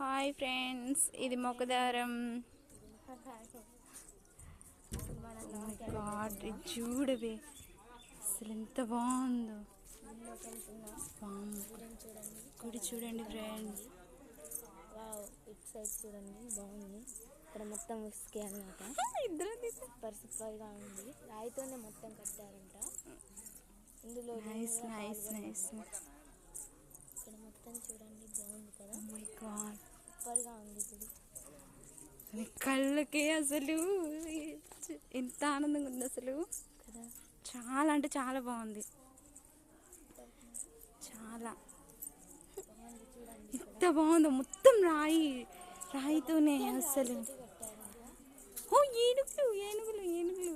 Hi friends, ఇది మొక్కదారం. చూడవే అసలు ఎంత బాగుందో. గుడి చూడండి ఫ్రెండ్స్. ఇటు సైడ్ చూడండి, బాగుంది. ఇక్కడ మొత్తం ఉసుకే అన్నమాట. పరిశుభ్రంగా ఉంది. రాయితోనే మొత్తం కట్టారంట. ఇందులో నైస్ నైస్ నైస్. ఇక్కడ మొత్తం చూడండి, బాగుంది కదా. మై గాడ్, సూపర్గా ఉంది గుడి. కళ్ళకే అసలు ఎంత ఆనందంగా ఉంది అసలు కదా. చాలా అంటే చాలా బాగుంది. చాలా ఎంత బాగుందో. మొత్తం రాయితోనే అసలు. ఓ ఏనుగులు ఏనుగులు ఏనుగులు.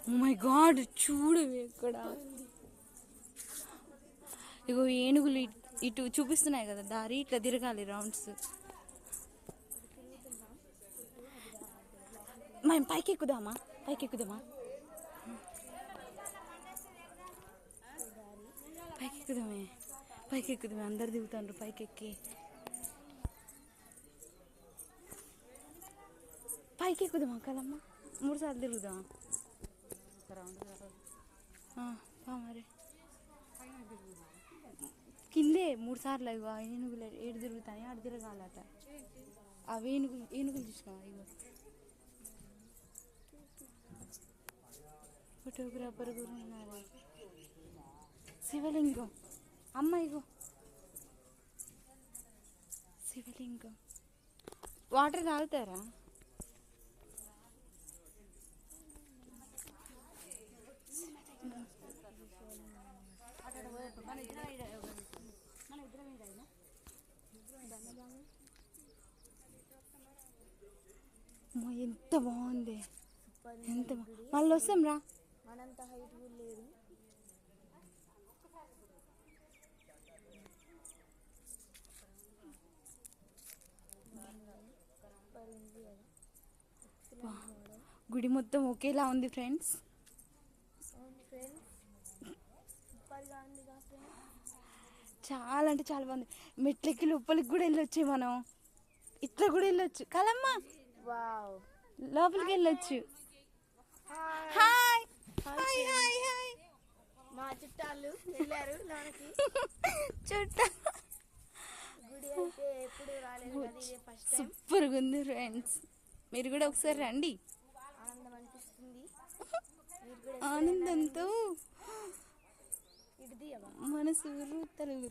ఓ మై గాడ్, చూడవే ఇక్కడ. ఇగో ఏనుగులు ఇటు చూపిస్తున్నాయి కదా దారి, ఇట్లా తిరగాలి రౌండ్స్. మేము పైకి ఎక్కుదామా? పైకి ఎక్కుదామా? పైకి ఎక్కుదామే, పైకి ఎక్కుదామే. అందరు దిగుతాండ్రు పైకి ఎక్కి. పైకి ఎక్కుదామా కదమ్మా? 3 సార్లు తిరుగుదామా? మరి కిందే 3 సార్లు. ఇగో ఏనుగులు ఏడు తిరుగుతాయి, ఆడు తిరగాలట. అవి ఏనుగులు చూసినావా? ఇగో ఫోటోగ్రాఫర్ కూడా ఉన్నారు. శివలింగం అమ్మ, ఇగో శివలింగం. వాటర్ తాగుతారా? ఎంత బాగుంది, ఎంత మళ్ళీ వస్తాం రా. మనంత హైట్ కూడా లేదు. గుడి మొత్తం ఒకేలా ఉంది ఫ్రెండ్స్. చాలా అంటే చాలా బాగుంది. మెట్లెక్కి లోపలికి కూడా వెళ్ళొచ్చు మనం. ఇట్లా కూడా వెళ్ళొచ్చు కదమ్మా. లోపలికి వెళ్ళొచ్చు. Hi hi hi hi. మా చుట్టాలు వెళ్ళారు లోనికి. గుడి అయితే ఎప్పుడు రాలేదు కదా, ఇదే ఫస్ట్ టైం. సూపర్గా ఉంది ఫ్రెండ్స్. మీరు కూడా ఒకసారి రండి. ఆనందం అనిపిస్తుంది. ఆనందంతో ఇది మనసు తల్లి